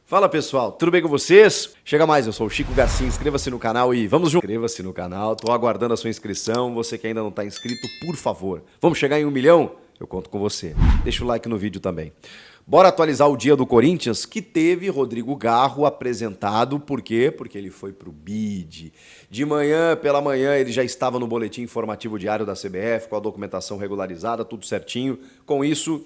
Fala pessoal, tudo bem com vocês? Chega mais, eu sou o Chico Garcia, inscreva-se no canal e vamos juntos. Inscreva-se no canal, tô aguardando a sua inscrição, você que ainda não está inscrito, por favor. Vamos chegar em 1 milhão? Eu conto com você. Deixa o like no vídeo também. Bora atualizar o dia do Corinthians, que teve Rodrigo Garro apresentado, por quê? Porque ele foi pro BID. De manhã, pela manhã, ele já estava no boletim informativo diário da CBF, com a documentação regularizada, tudo certinho. Com isso,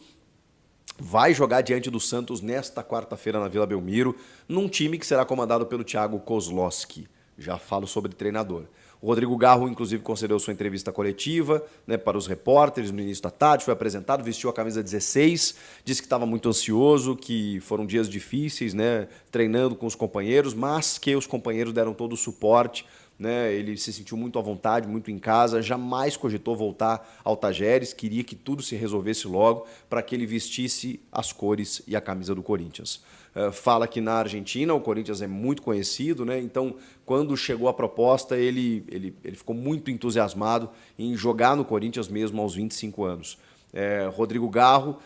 vai jogar diante do Santos nesta quarta-feira na Vila Belmiro, num time que será comandado pelo Thiago Kozlowski. Já falo sobre treinador. O Rodrigo Garro, inclusive, concedeu sua entrevista coletiva, né, para os repórteres no início da tarde, foi apresentado, vestiu a camisa 16, disse que estava muito ansioso, que foram dias difíceis, né, treinando com os companheiros, mas que os companheiros deram todo o suporte, né, ele se sentiu muito à vontade, muito em casa, jamais cogitou voltar ao Tajeres, queria que tudo se resolvesse logo para que ele vestisse as cores e a camisa do Corinthians. Fala que na Argentina o Corinthians é muito conhecido, né? Então, quando chegou a proposta, ele ficou muito entusiasmado em jogar no Corinthians mesmo aos 25 anos. Rodrigo Garro,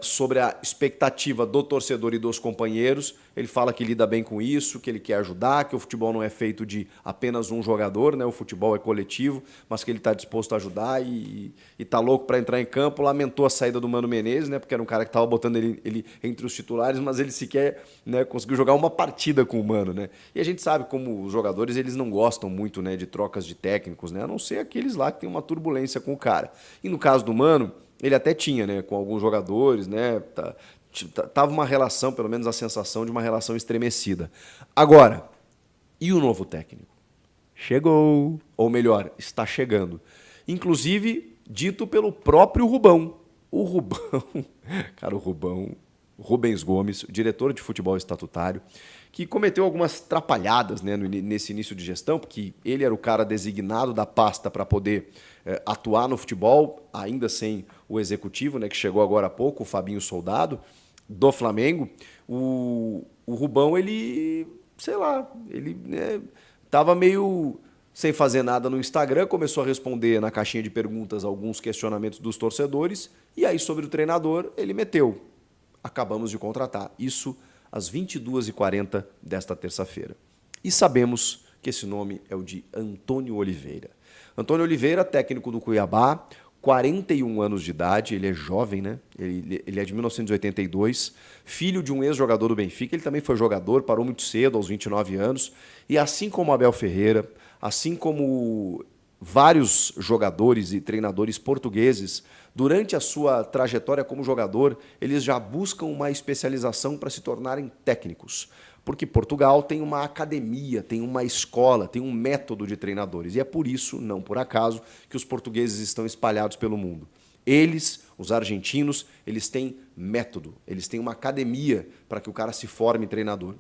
sobre a expectativa do torcedor e dos companheiros, ele fala que lida bem com isso, que ele quer ajudar, que o futebol não é feito de apenas um jogador, né? O futebol é coletivo, mas que ele está disposto a ajudar e está louco para entrar em campo. Lamentou a saída do Mano Menezes, né? Porque era um cara que estava botando ele entre os titulares, mas ele sequer, né, conseguiu jogar uma partida com o Mano, né? E a gente sabe como os jogadores eles não gostam muito, né, de trocas de técnicos, né? A não ser aqueles lá que tem uma turbulência com o cara. E no caso do Mano, ele até tinha, né, com alguns jogadores, né, tava uma relação, pelo menos a sensação de uma relação estremecida. Agora, e o novo técnico? Chegou, ou melhor, está chegando. Inclusive, dito pelo próprio Rubão. O Rubão, cara, o Rubão, Rubens Gomes, diretor de futebol estatutário, que cometeu algumas trapalhadas, né, nesse início de gestão, porque ele era o cara designado da pasta para poder atuar no futebol, ainda sem o executivo, né, que chegou agora há pouco, o Fabinho Soldado, do Flamengo. O Rubão, ele, sei lá, ele estava meio sem fazer nada no Instagram, começou a responder na caixinha de perguntas alguns questionamentos dos torcedores, e aí sobre o treinador ele meteu: acabamos de contratar. Isso às 22h40 desta terça-feira. E sabemos que esse nome é o de Antônio Oliveira. Antônio Oliveira, técnico do Cuiabá, 41 anos de idade, ele é jovem, né? Ele é de 1982, filho de um ex-jogador do Benfica, ele também foi jogador, parou muito cedo, aos 29 anos, e assim como Abel Ferreira, assim como vários jogadores e treinadores portugueses, durante a sua trajetória como jogador, eles já buscam uma especialização para se tornarem técnicos. Porque Portugal tem uma academia, tem uma escola, tem um método de treinadores. E é por isso, não por acaso, que os portugueses estão espalhados pelo mundo. Eles, os argentinos, eles têm método, eles têm uma academia para que o cara se forme treinador.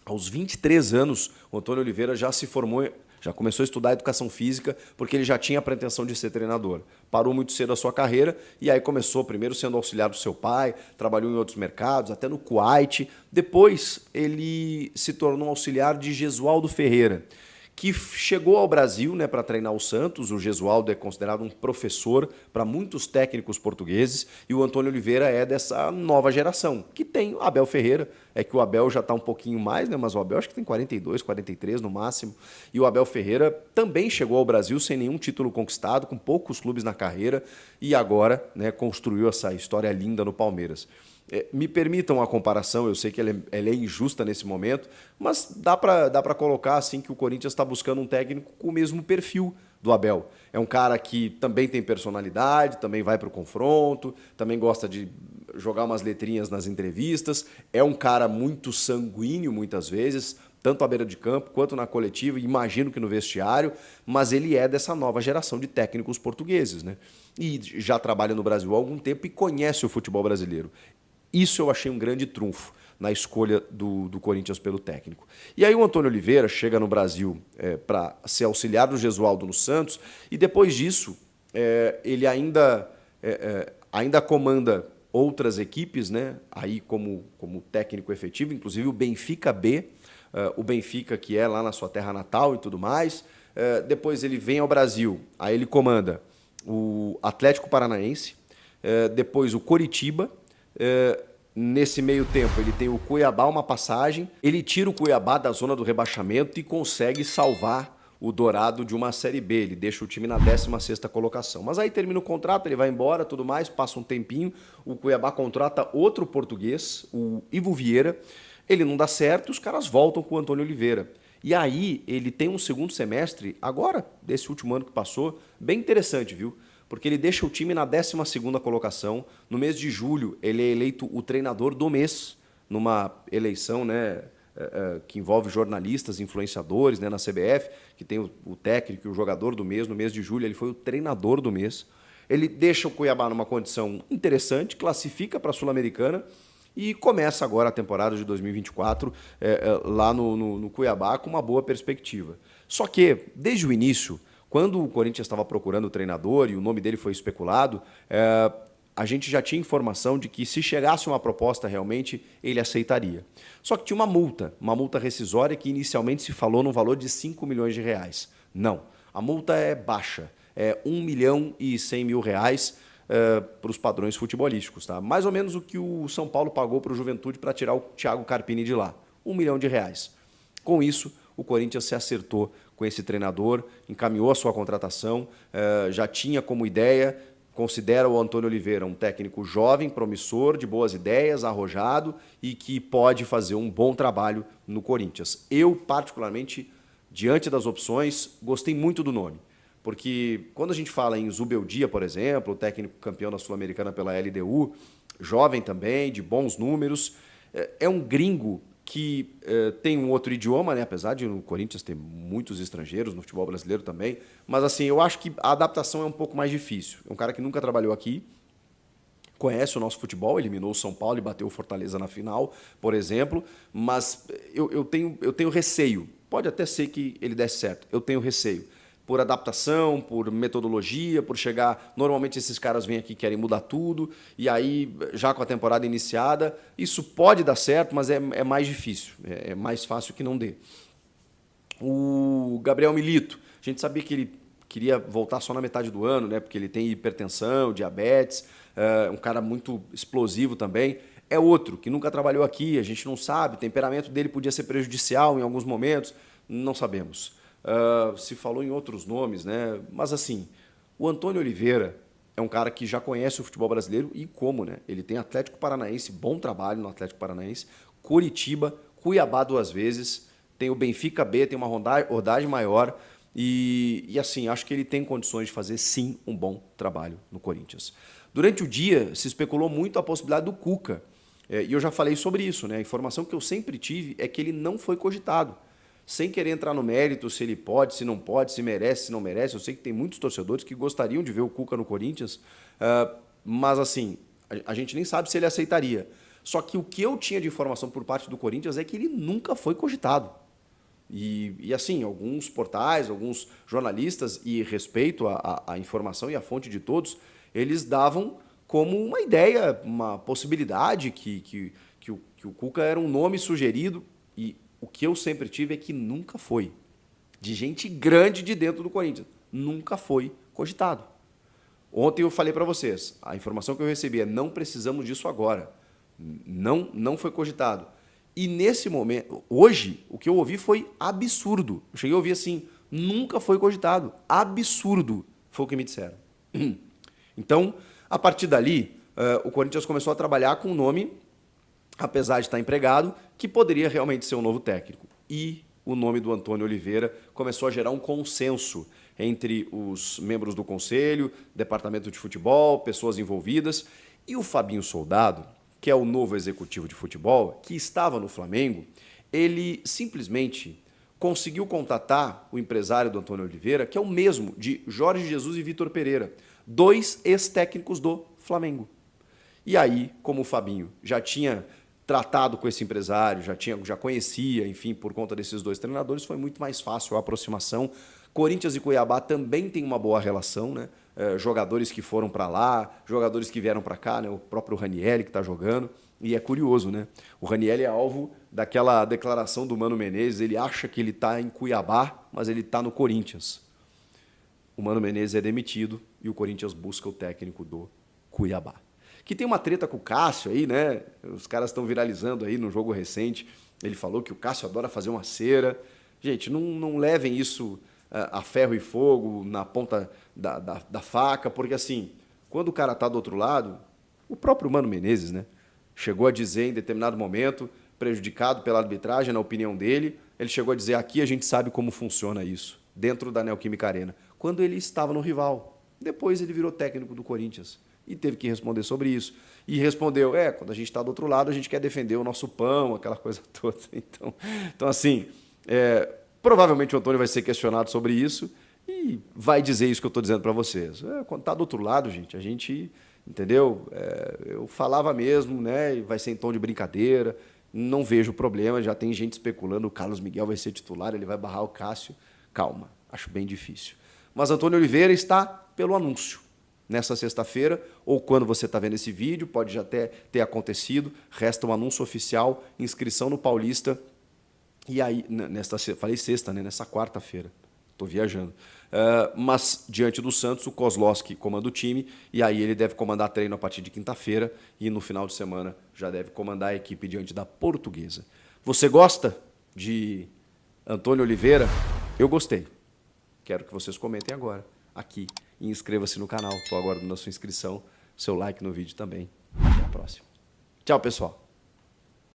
Aos 23 anos, o Antônio Oliveira já se formou, já começou a estudar educação física, porque ele já tinha a pretensão de ser treinador. Parou muito cedo a sua carreira e aí começou primeiro sendo auxiliar do seu pai, trabalhou em outros mercados, até no Kuwait. Depois ele se tornou auxiliar de Gesualdo Ferreira, que chegou ao Brasil, né, para treinar o Santos. O Gesualdo é considerado um professor para muitos técnicos portugueses e o Antônio Oliveira é dessa nova geração, que tem o Abel Ferreira. É que o Abel já está um pouquinho mais, né, mas o Abel acho que tem 42, 43 no máximo. E o Abel Ferreira também chegou ao Brasil sem nenhum título conquistado, com poucos clubes na carreira e agora, né, construiu essa história linda no Palmeiras. Me permitam a comparação, eu sei que ela é injusta nesse momento, mas dá para colocar assim que o Corinthians está buscando um técnico com o mesmo perfil do Abel. É um cara que também tem personalidade, também vai para o confronto, também gosta de jogar umas letrinhas nas entrevistas, é um cara muito sanguíneo muitas vezes, tanto à beira de campo quanto na coletiva, imagino que no vestiário, mas ele é dessa nova geração de técnicos portugueses, né? E já trabalha no Brasil há algum tempo e conhece o futebol brasileiro. Isso eu achei um grande trunfo na escolha do Corinthians pelo técnico. E aí o Antônio Oliveira chega no Brasil para ser auxiliar do Gesualdo no Santos e depois disso ele ainda comanda outras equipes, né? Aí como técnico efetivo, inclusive o Benfica B, o Benfica que é lá na sua terra natal e tudo mais. Depois ele vem ao Brasil, aí ele comanda o Atlético Paranaense, depois o Coritiba, Nesse meio tempo, ele tem o Cuiabá, uma passagem, ele tira o Cuiabá da zona do rebaixamento e consegue salvar o Dourado de uma Série B. Ele deixa o time na 16ª colocação. Mas aí termina o contrato, ele vai embora, tudo mais, passa um tempinho, o Cuiabá contrata outro português, o Ivo Vieira. Ele não dá certo, os caras voltam com o Antônio Oliveira. E aí ele tem um segundo semestre, agora, desse último ano que passou, bem interessante, viu? Porque ele deixa o time na 12ª colocação. No mês de julho, ele é eleito o treinador do mês, numa eleição, né, que envolve jornalistas, influenciadores, né, na CBF, que tem o técnico e o jogador do mês. No mês de julho, ele foi o treinador do mês. Ele deixa o Cuiabá numa condição interessante, classifica para a Sul-Americana e começa agora a temporada de 2024 lá no Cuiabá com uma boa perspectiva. Só que, desde o início, quando o Corinthians estava procurando o treinador e o nome dele foi especulado, a gente já tinha informação de que se chegasse uma proposta realmente, ele aceitaria. Só que tinha uma multa rescisória que inicialmente se falou no valor de 5 milhões de reais. Não, a multa é baixa, é 1.100.000 reais para os padrões futebolísticos. Tá? Mais ou menos o que o São Paulo pagou para o Juventude para tirar o Thiago Carpini de lá, 1 milhão de reais. Com isso, o Corinthians se acertou com esse treinador, encaminhou a sua contratação, já tinha como ideia, considera o Antônio Oliveira um técnico jovem, promissor, de boas ideias, arrojado e que pode fazer um bom trabalho no Corinthians. Eu, particularmente, diante das opções, gostei muito do nome. Porque quando a gente fala em Zubeldia, por exemplo, o técnico campeão da Sul-Americana pela LDU, jovem também, de bons números, é um gringo que tem um outro idioma, né? Apesar de no Corinthians ter muitos estrangeiros, no futebol brasileiro também, mas assim, eu acho que a adaptação é um pouco mais difícil. É um cara que nunca trabalhou aqui, conhece o nosso futebol, eliminou o São Paulo e bateu o Fortaleza na final, por exemplo, mas eu tenho receio. Pode até ser que ele desse certo, eu tenho receio. Por adaptação, por metodologia, por chegar... Normalmente esses caras vêm aqui e querem mudar tudo, e aí, já com a temporada iniciada, isso pode dar certo, mas é mais difícil, é mais fácil que não dê. O Gabriel Milito, a gente sabia que ele queria voltar só na metade do ano, né? Porque ele tem hipertensão, diabetes, um cara muito explosivo também. É outro que nunca trabalhou aqui, a gente não sabe, o temperamento dele podia ser prejudicial em alguns momentos, não sabemos. Se falou em outros nomes, né? Mas assim, o Antônio Oliveira é um cara que já conhece o futebol brasileiro e como, né? Ele tem Atlético Paranaense, bom trabalho no Atlético Paranaense, Coritiba, Cuiabá 2 vezes, tem o Benfica B, tem uma rodagem maior e assim, acho que ele tem condições de fazer sim um bom trabalho no Corinthians. Durante o dia se especulou muito a possibilidade do Cuca e eu já falei sobre isso, né? A informação que eu sempre tive é que ele não foi cogitado. Sem querer entrar no mérito, se ele pode, se não pode, se merece, se não merece. Eu sei que tem muitos torcedores que gostariam de ver o Cuca no Corinthians, mas assim, a gente nem sabe se ele aceitaria. Só que o que eu tinha de informação por parte do Corinthians é que ele nunca foi cogitado. E assim, alguns portais, alguns jornalistas, e respeito a informação e a fonte de todos, eles davam como uma ideia, uma possibilidade que o Cuca era um nome sugerido e o que eu sempre tive é que nunca foi. De gente grande de dentro do Corinthians. Nunca foi cogitado. Ontem eu falei para vocês, a informação que eu recebi é não precisamos disso agora. Não foi cogitado. E nesse momento, hoje, o que eu ouvi foi absurdo. Eu cheguei a ouvir assim, nunca foi cogitado. Absurdo foi o que me disseram. Então, a partir dali, o Corinthians começou a trabalhar com um nome, apesar de estar empregado, que poderia realmente ser um novo técnico. E o nome do Antônio Oliveira começou a gerar um consenso entre os membros do conselho, departamento de futebol, pessoas envolvidas. E o Fabinho Soldado, que é o novo executivo de futebol, que estava no Flamengo, ele simplesmente conseguiu contatar o empresário do Antônio Oliveira, que é o mesmo de Jorge Jesus e Vitor Pereira, 2 ex-técnicos do Flamengo. E aí, como o Fabinho já tinha tratado com esse empresário, já conhecia, enfim, por conta desses 2 treinadores, foi muito mais fácil a aproximação. Corinthians e Cuiabá também tem uma boa relação, né? Jogadores que foram para lá, jogadores que vieram para cá, né? O próprio Ranieri que está jogando. E é curioso, né? O Ranieri é alvo daquela declaração do Mano Menezes, ele acha que ele está em Cuiabá, mas ele está no Corinthians. O Mano Menezes é demitido e o Corinthians busca o técnico do Cuiabá. que tem uma treta com o Cássio aí, né? Os caras estão viralizando aí no jogo recente. Ele falou que o Cássio adora fazer uma cera. Gente, não levem isso a ferro e fogo, na ponta da faca, porque assim, quando o cara tá do outro lado, o próprio Mano Menezes, né? Chegou a dizer em determinado momento, prejudicado pela arbitragem, na opinião dele, ele chegou a dizer: aqui a gente sabe como funciona isso, dentro da Neoquímica Arena, quando ele estava no rival. Depois ele virou técnico do Corinthians e teve que responder sobre isso. E respondeu: quando a gente está do outro lado, a gente quer defender o nosso pão, aquela coisa toda. Então assim, provavelmente o Antônio vai ser questionado sobre isso e vai dizer isso que eu estou dizendo para vocês. Quando está do outro lado, gente, a gente... Entendeu? Eu falava mesmo, né? E vai ser em tom de brincadeira. Não vejo problema. Já tem gente especulando: o Carlos Miguel vai ser titular, ele vai barrar o Cássio. Calma, acho bem difícil. Mas Antônio Oliveira está pelo anúncio. Nessa sexta-feira, ou quando você está vendo esse vídeo, pode já até ter acontecido. Resta um anúncio oficial, inscrição no Paulista. E aí, falei sexta, né? Nessa quarta-feira. Estou viajando. Mas, diante do Santos, o Kozlowski comanda o time e aí ele deve comandar treino a partir de quinta-feira e no final de semana já deve comandar a equipe diante da Portuguesa. Você gosta de Antônio Oliveira? Eu gostei. Quero que vocês comentem agora aqui e inscreva-se no canal. Estou aguardando a sua inscrição, seu like no vídeo também. Até a próxima. Tchau, pessoal.